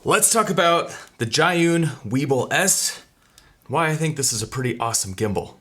Let's talk about the Zhiyun Weebill S, why I think this is a pretty awesome gimbal.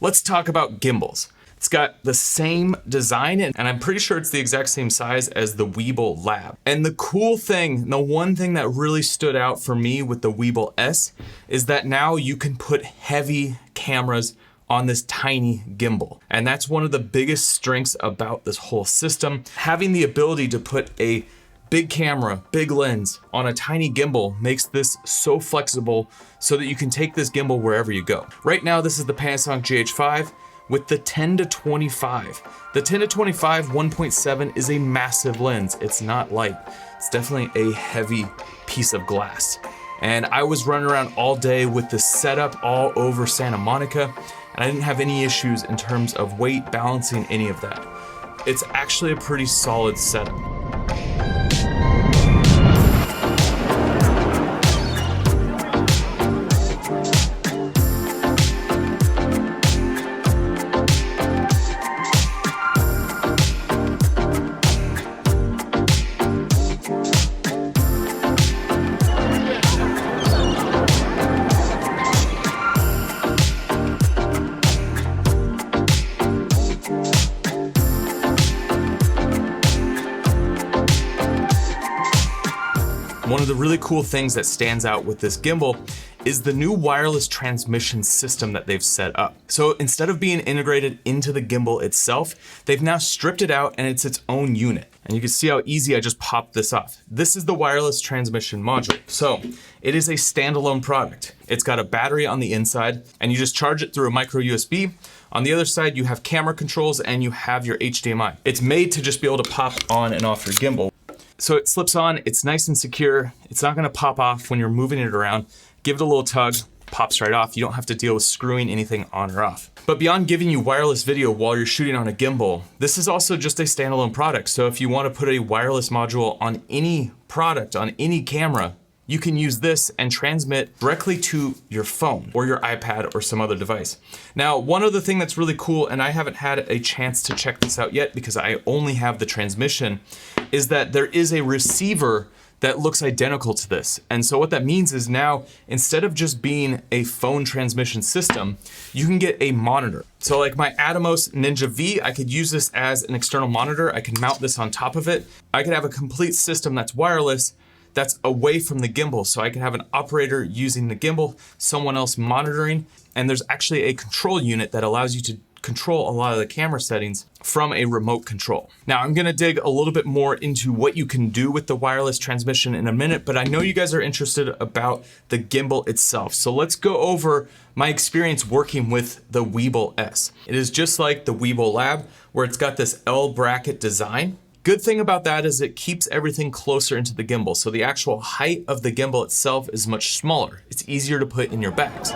Let's talk about gimbals. It's got the same design and I'm pretty sure it's the exact same size as the Weebill Lab. And the cool thing, the one thing that really stood out for me with the Weebill S is that now you can put heavy cameras on this tiny gimbal. And that's one of the biggest strengths about this whole system. Having the ability to put a big camera, big lens on a tiny gimbal makes this so flexible so that you can take this gimbal wherever you go. Right now, this is the Panasonic GH5 with the 10-25. The 10-25 1.7 is a massive lens. It's not light. It's definitely a heavy piece of glass. And I was running around all day with this setup all over Santa Monica, and I didn't have any issues in terms of weight, balancing, any of that. It's actually a pretty solid setup. One of the really cool things that stands out with this gimbal is the new wireless transmission system that they've set up. So instead of being integrated into the gimbal itself, they've now stripped it out and it's its own unit. And you can see how easy I just popped this off. This is the wireless transmission module. So it is a standalone product. It's got a battery on the inside and you just charge it through a micro USB. On the other side, you have camera controls and you have your HDMI. It's made to just be able to pop on and off your gimbal. So it slips on, it's nice and secure. It's not gonna pop off when you're moving it around. Give it a little tug, pops right off. You don't have to deal with screwing anything on or off. But beyond giving you wireless video while you're shooting on a gimbal, this is also just a standalone product. So if you wanna put a wireless module on any product, on any camera, you can use this and transmit directly to your phone or your iPad or some other device. Now, one other thing that's really cool, and I haven't had a chance to check this out yet because I only have the transmission, is that there is a receiver that looks identical to this. And so what that means is now, instead of just being a phone transmission system, you can get a monitor. So like my Atomos Ninja V, I could use this as an external monitor. I can mount this on top of it. I could have a complete system that's wireless, that's away from the gimbal. So I can have an operator using the gimbal, someone else monitoring, and there's actually a control unit that allows you to control a lot of the camera settings from a remote control. Now I'm gonna dig a little bit more into what you can do with the wireless transmission in a minute, but I know you guys are interested about the gimbal itself. So let's go over my experience working with the Weebill S. It is just like the Weebill Lab, where it's got this L bracket design. Good thing about that is it keeps everything closer into the gimbal. So the actual height of the gimbal itself is much smaller. It's easier to put in your bags.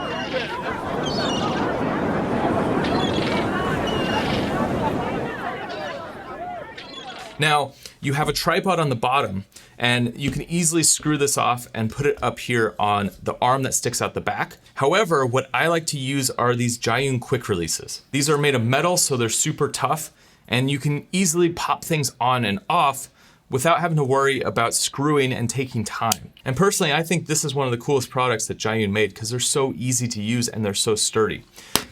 Now, you have a tripod on the bottom and you can easily screw this off and put it up here on the arm that sticks out the back. However, what I like to use are these Zhiyun quick releases. These are made of metal, so they're super tough and you can easily pop things on and off without having to worry about screwing and taking time. And personally, I think this is one of the coolest products that Zhiyun made because they're so easy to use and they're so sturdy.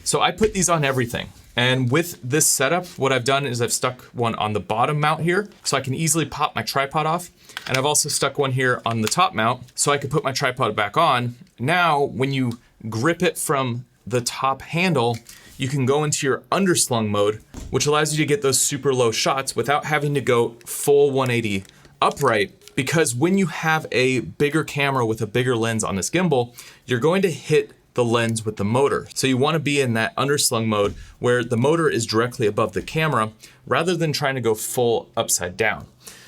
So I put these on everything. And with this setup, what I've done is I've stuck one on the bottom mount here so I can easily pop my tripod off. And I've also stuck one here on the top mount so I can put my tripod back on. Now, when you grip it from the top handle, you can go into your underslung mode, which allows you to get those super low shots without having to go full 180 upright. Because when you have a bigger camera with a bigger lens on this gimbal, you're going to hit the lens with the motor. So you want to be in that underslung mode where the motor is directly above the camera rather than trying to go full upside down.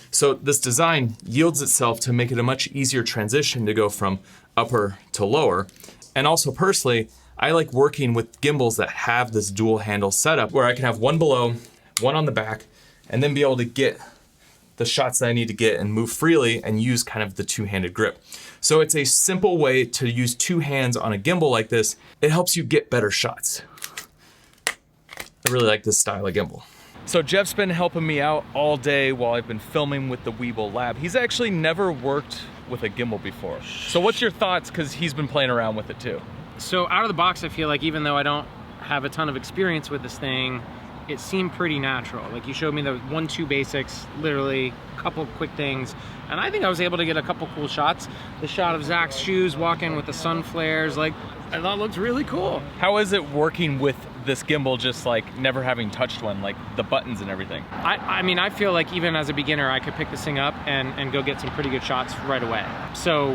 So this design yields itself to make it a much easier transition to go from upper to lower. And also personally, I like working with gimbals that have this dual handle setup where I can have one below, one on the back, and then be able to get the shots that I need to get and move freely and use kind of the two-handed grip. So it's a simple way to use two hands on a gimbal like this. It helps you get better shots. I really like this style of gimbal. So Jeff's been helping me out all day while I've been filming with the Weebill Lab. He's actually never worked with a gimbal before. So what's your thoughts? Because he's been playing around with it too. So out of the box, I feel like even though I don't have a ton of experience with this thing, it seemed pretty natural. Like you showed me the 1-2 basics, literally a couple quick things. And I think I was able to get a couple cool shots. The shot of Zach's shoes walking with the sun flares, like I thought looked really cool. How is it working with this gimbal, just like never having touched one, like the buttons and everything? I mean, I feel like even as a beginner, I could pick this thing up and go get some pretty good shots right away. So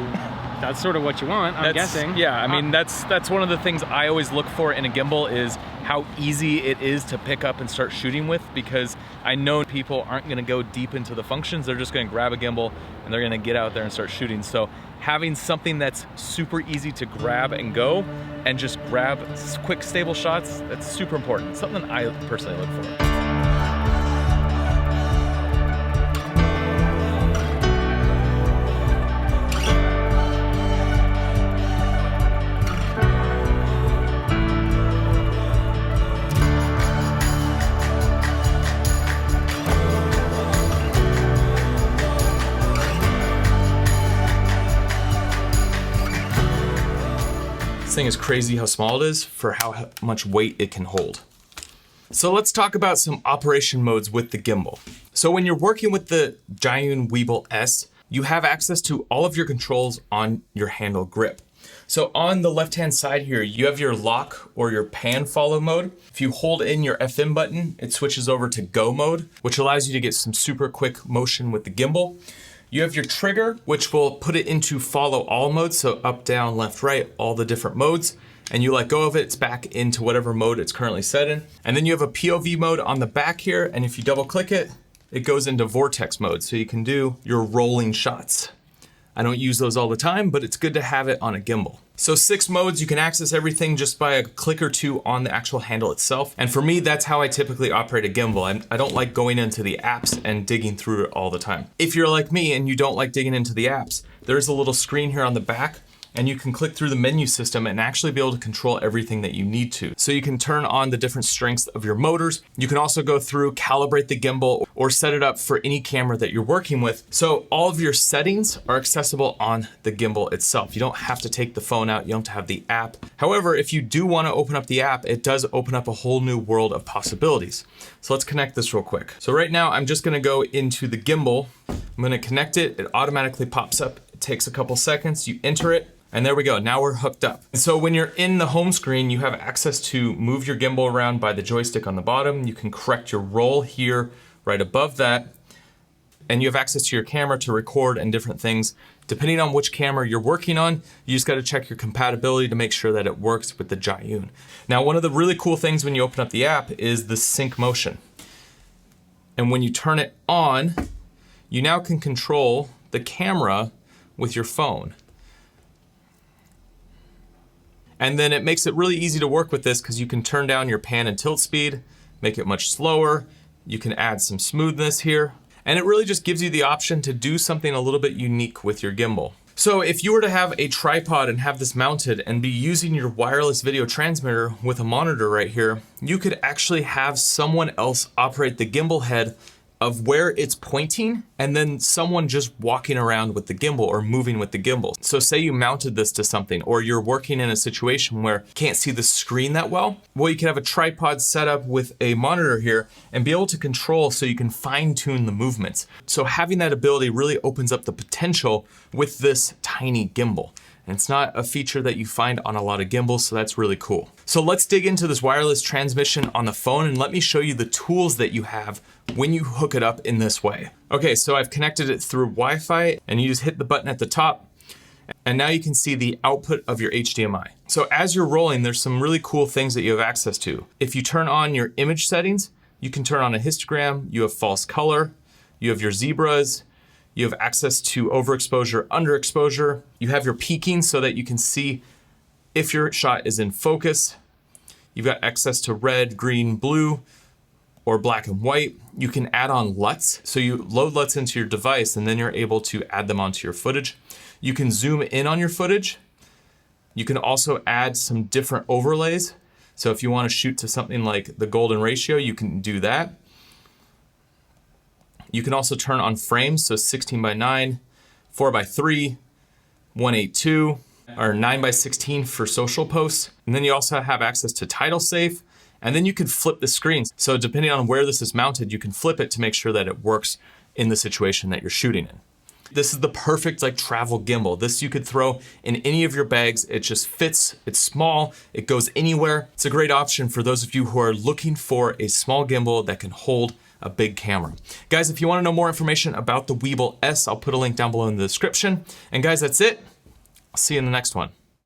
that's sort of what you want, I'm guessing. Yeah, I mean, that's one of the things I always look for in a gimbal is how easy it is to pick up and start shooting with, because I know people aren't gonna go deep into the functions. They're just gonna grab a gimbal and they're gonna get out there and start shooting. So having something that's super easy to grab and go and just grab quick, stable shots, that's super important. Something I personally look for. This thing is crazy how small it is for how much weight it can hold. So let's talk about some operation modes with the gimbal. So when you're working with the Zhiyun Weebill S, you have access to all of your controls on your handle grip. So on the left-hand side here, you have your lock or your pan follow mode. If you hold in your FM button, it switches over to go mode, which allows you to get some super quick motion with the gimbal. You have your trigger, which will put it into follow all mode. So up, down, left, right, all the different modes. And you let go of it, it's back into whatever mode it's currently set in. And then you have a POV mode on the back here. And if you double click it, it goes into vortex mode. So you can do your rolling shots. I don't use those all the time, but it's good to have it on a gimbal. So 6 modes, you can access everything just by a click or two on the actual handle itself. And for me, that's how I typically operate a gimbal. I don't like going into the apps and digging through it all the time. If you're like me and you don't like digging into the apps, there's a little screen here on the back, and you can click through the menu system and actually be able to control everything that you need to. So you can turn on the different strengths of your motors. You can also go through, calibrate the gimbal, or set it up for any camera that you're working with. So all of your settings are accessible on the gimbal itself. You don't have to take the phone out, you don't have to have the app. However, if you do wanna open up the app, it does open up a whole new world of possibilities. So let's connect this real quick. So right now, I'm just gonna go into the gimbal. I'm gonna connect it, it automatically pops up. It takes a couple seconds, you enter it, and there we go, now we're hooked up. And so when you're in the home screen, you have access to move your gimbal around by the joystick on the bottom. You can correct your roll here, right above that. And you have access to your camera to record and different things. Depending on which camera you're working on, you just gotta check your compatibility to make sure that it works with the Zhiyun. Now, one of the really cool things when you open up the app is the sync motion. And when you turn it on, you now can control the camera with your phone. And then it makes it really easy to work with this because you can turn down your pan and tilt speed, make it much slower. You can add some smoothness here. And it really just gives you the option to do something a little bit unique with your gimbal. So if you were to have a tripod and have this mounted and be using your wireless video transmitter with a monitor right here, you could actually have someone else operate the gimbal head of where it's pointing, and then someone just walking around with the gimbal or moving with the gimbal. So say you mounted this to something, or you're working in a situation where you can't see the screen that well. Well, you can have a tripod set up with a monitor here and be able to control so you can fine tune the movements. So having that ability really opens up the potential with this tiny gimbal. And it's not a feature that you find on a lot of gimbals, so that's really cool. So let's dig into this wireless transmission on the phone and let me show you the tools that you have when you hook it up in this way. Okay, so I've connected it through Wi-Fi and you just hit the button at the top and now you can see the output of your HDMI. So as you're rolling, there's some really cool things that you have access to. If you turn on your image settings, you can turn on a histogram, you have false color, you have your zebras, you have access to overexposure, underexposure. You have your peaking so that you can see if your shot is in focus. You've got access to red, green, blue, or black and white. You can add on LUTs. So you load LUTs into your device and then you're able to add them onto your footage. You can zoom in on your footage. You can also add some different overlays. So if you want to shoot to something like the golden ratio, you can do that. You can also turn on frames, so 16:9, 4:3, 182, or 9:16 for social posts. And then you also have access to title safe, and then you can flip the screens. So depending on where this is mounted, you can flip it to make sure that it works in the situation that you're shooting in. This is the perfect like travel gimbal. This you could throw in any of your bags. It just fits, it's small, it goes anywhere. It's a great option for those of you who are looking for a small gimbal that can hold a big camera. Guys, if you want to know more information about the Weebill S, I'll put a link down below in the description. And guys, that's it. I'll see you in the next one.